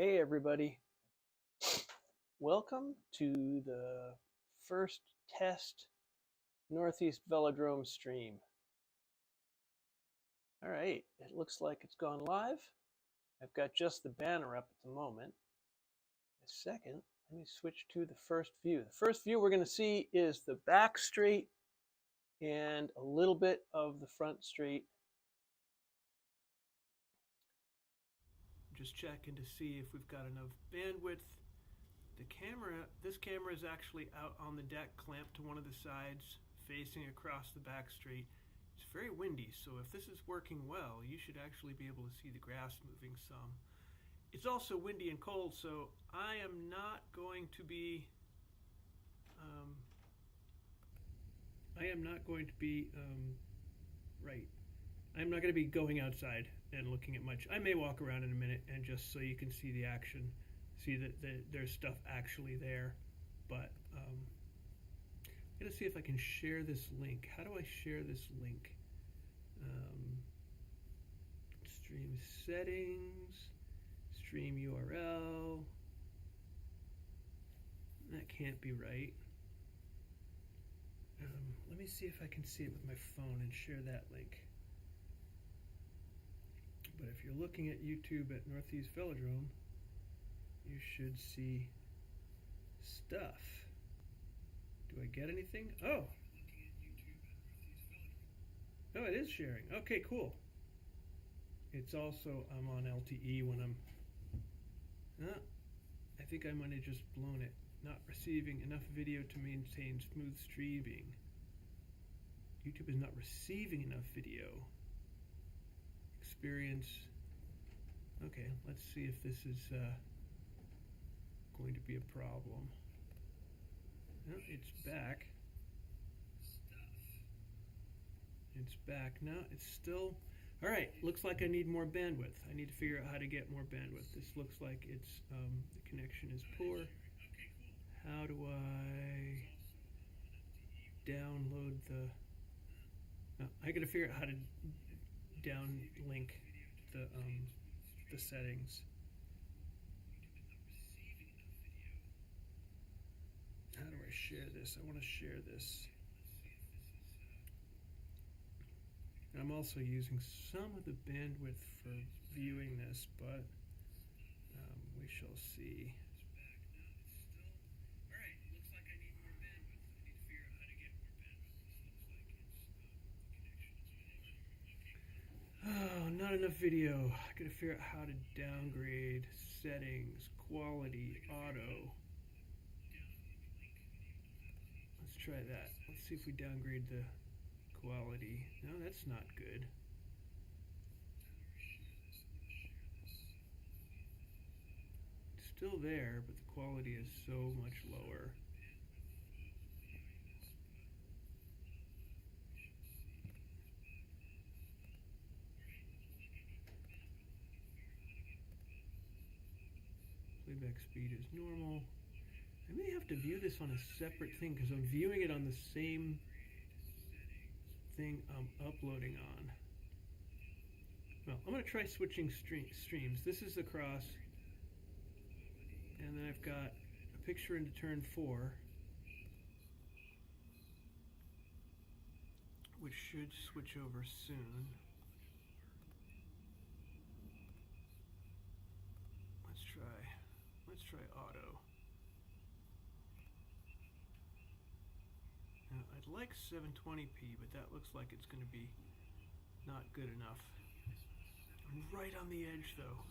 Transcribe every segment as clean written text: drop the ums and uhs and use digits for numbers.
Hey everybody, welcome to the first test Northeast Velodrome stream. All right, it looks like it's gone live. I've got just the banner up at the moment. A second, let me switch to the first view. The first view we're going to see is the back straight and a little bit of the front straight. Just checking to see if we've got enough bandwidth. This camera is actually out on the deck, clamped to one of the sides, facing across the back street. It's very windy, so if this is working well, you should actually be able to see the grass moving some. It's also windy and cold, so I am not going to be I'm not going to be going outside and looking at much. I may walk around in a minute and just so you can see the action, see that there's stuff actually there. But I'm going to see if I can share this link. How do I share this link? Stream settings, stream URL. That can't be right. Let me see if I can see it with my phone and share that link. But if you're looking at YouTube at Northeast Velodrome, you should see stuff. Do I get anything? Oh! Oh, it is sharing. Okay, cool. It's also, I'm on LTE when I'm... I think I might have just blown it. Not receiving enough video to maintain smooth streaming. YouTube is not receiving enough video. Experience. Okay, let's see if this is going to be a problem. No, it's back. It's back. No, it's still... All right, looks like I need more bandwidth. I need to figure out how to get more bandwidth. This looks like it's the connection is poor. How do I download the... I gotta figure out how to downlink the settings. How do I share this? I want to share this. I'm also using some of the bandwidth for viewing this, but we shall see. Oh, not enough video. I gotta figure out how to downgrade settings, quality, auto. Let's try that. Let's see if we downgrade the quality. No, that's not good. It's still there, but the quality is so much lower. Playback speed is normal. I may have to view this on a separate thing because I'm viewing it on the same thing I'm uploading on. Well, I'm going to try switching streams. This is across, and then I've got a picture into turn 4, which should switch over soon. Let's try auto. Now, I'd like 720p, but that looks like it's going to be not good enough. I'm right on the edge, though.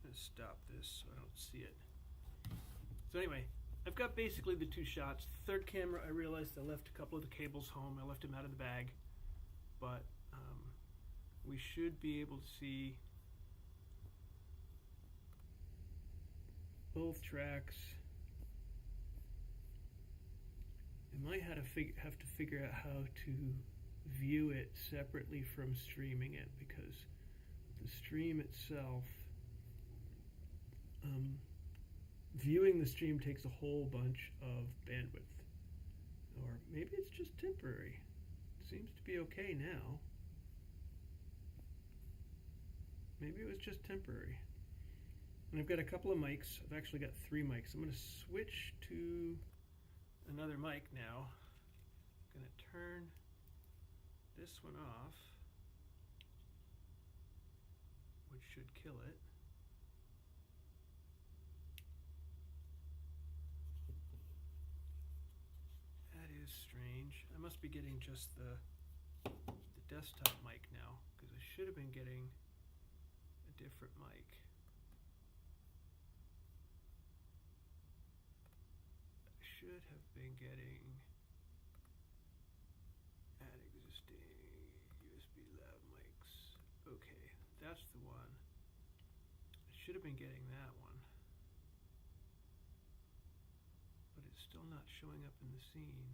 Let's stop this so I don't see it. So anyway, I've got basically the two shots. The third camera, I realized I left a couple of the cables home. I left them out of the bag. But we should be able to see both tracks. I might have to figure out how to view it separately from streaming it, because the stream itself, viewing the stream takes a whole bunch of bandwidth. Or maybe it's just temporary. It seems to be okay now. Maybe it was just temporary. And I've got a couple of mics. I've actually got 3 mics. I'm going to switch to another mic now. I'm going to turn this one off, which should kill it. That is strange. I must be getting just the desktop mic now, because I should have been getting a different mic. I should have been getting add existing USB lav mics. Okay, that's the one. I should have been getting that one, but it's still not showing up in the scene.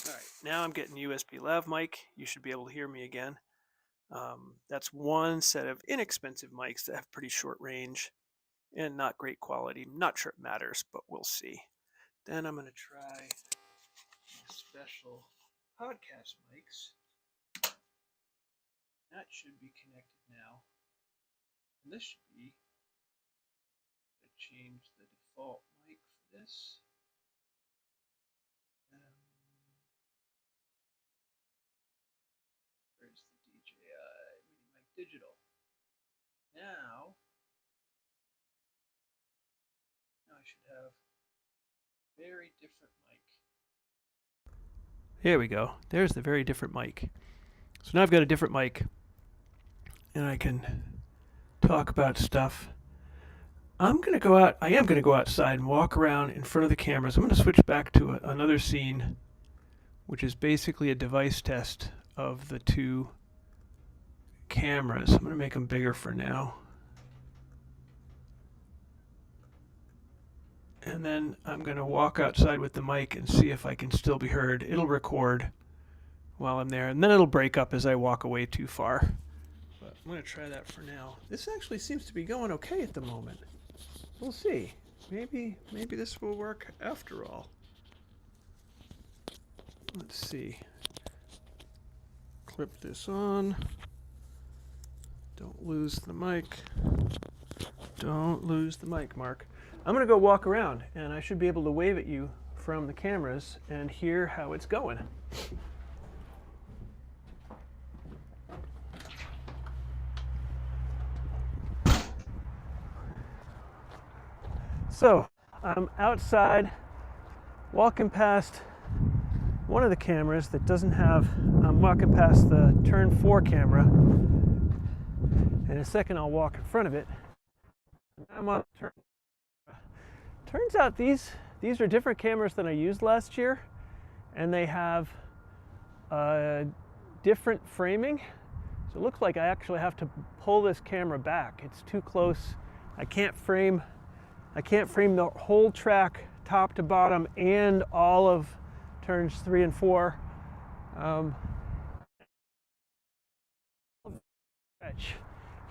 Alright, now I'm getting USB lav mic. You should be able to hear me again. That's one set of inexpensive mics that have pretty short range and not great quality. Not sure it matters, but we'll see. Then I'm going to try my special podcast mics. That should be connected now. And this should be, I change the default mic for this. Where's the DJI Mini Mic Digital? Now I should have a very different mic. There we go. There's the very different mic. So now I've got a different mic, and I can talk about stuff. I am going to go outside and walk around in front of the cameras. I'm going to switch back to another scene, which is basically a device test of the 2 cameras. I'm going to make them bigger for now. And then I'm going to walk outside with the mic and see if I can still be heard. It'll record while I'm there, and then it'll break up as I walk away too far. But I'm going to try that for now. This actually seems to be going okay at the moment. We'll see. Maybe this will work after all. Let's see. Clip this on. Don't lose the mic. Don't lose the mic, Mark. I'm going to go walk around, and I should be able to wave at you from the cameras and hear how it's going. So, I'm outside, walking past one of the cameras that doesn't have, I'm walking past the turn 4 camera. In a second, I'll walk in front of it. I'm on turn. Turns out these are different cameras than I used last year, and they have different framing. So it looks like I actually have to pull this camera back. It's too close. I can't frame the whole track top to bottom and all of turns 3 and 4.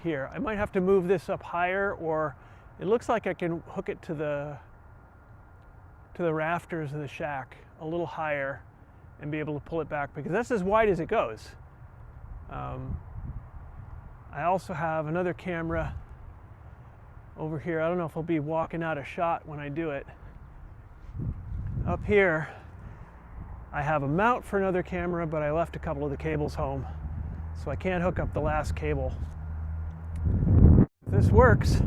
Here, I might have to move this up higher, or it looks like I can hook it to the rafters of the shack a little higher and be able to pull it back, because that's as wide as it goes. I also have another camera over here. I don't know if I'll be walking out of shot when I do it. Up here, I have a mount for another camera, but I left a couple of the cables home, so I can't hook up the last cable. If this works,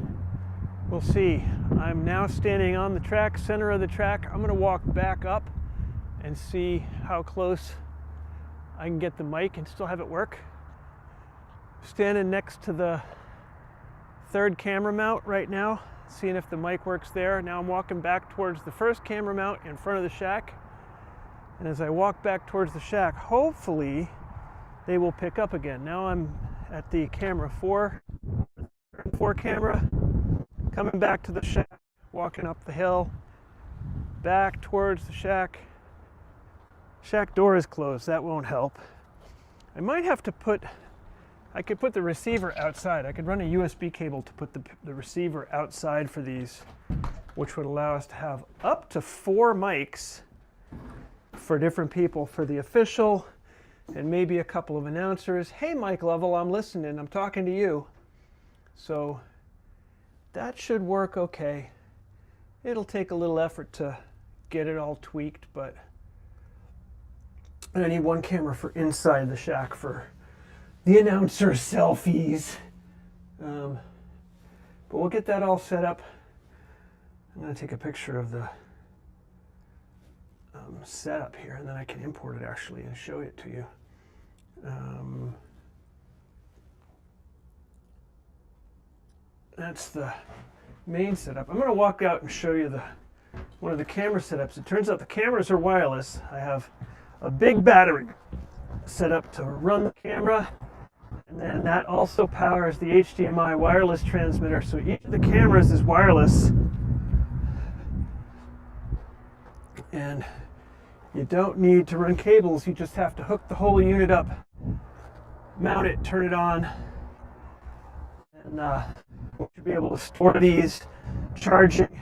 we'll see. I'm now standing on the track, center of the track. I'm going to walk back up and see how close I can get the mic and still have it work. Standing next to the 3rd camera mount right now, seeing if the mic works there. Now I'm walking back towards the 1st camera mount in front of the shack, And as I walk back towards the shack, hopefully they will pick up again. Now I'm at the camera 4 camera, coming back to the shack, walking up the hill, back towards the shack. Shack door is closed, that won't help. I might have to I could put the receiver outside. I could run a USB cable to put the receiver outside for these, which would allow us to have up to 4 mics for different people, for the official and maybe a couple of announcers. Hey, Mike Lovell, I'm listening. I'm talking to you. So that should work okay. It'll take a little effort to get it all tweaked, but I need one camera for inside the shack for the announcer selfies. But we'll get that all set up. I'm going to take a picture of the setup here, and then I can import it actually and show it to you. That's the main setup. I'm going to walk out and show you one of the camera setups. It turns out the cameras are wireless. I have a big battery set up to run the camera, and then that also powers the HDMI wireless transmitter. So each of the cameras is wireless, and you don't need to run cables. You just have to hook the whole unit up, mount it, turn it on, and we should be able to store these charging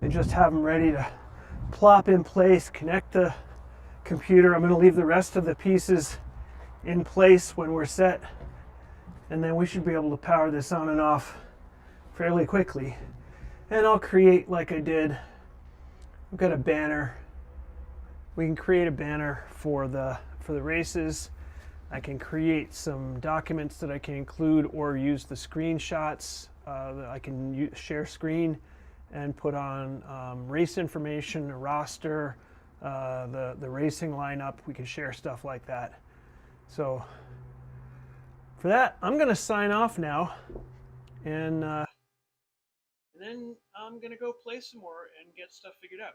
and just have them ready to plop in place, connect the computer. I'm going to leave the rest of the pieces in place when we're set, and then we should be able to power this on and off fairly quickly. And I'll create, like I did, I've got a banner. We can create a banner for the races. I can create some documents that I can include or use the screenshots. I can share screen and put on race information, a roster, the racing lineup. We can share stuff like that. So for that, I'm going to sign off now, and then I'm going to go play some more and get stuff figured out.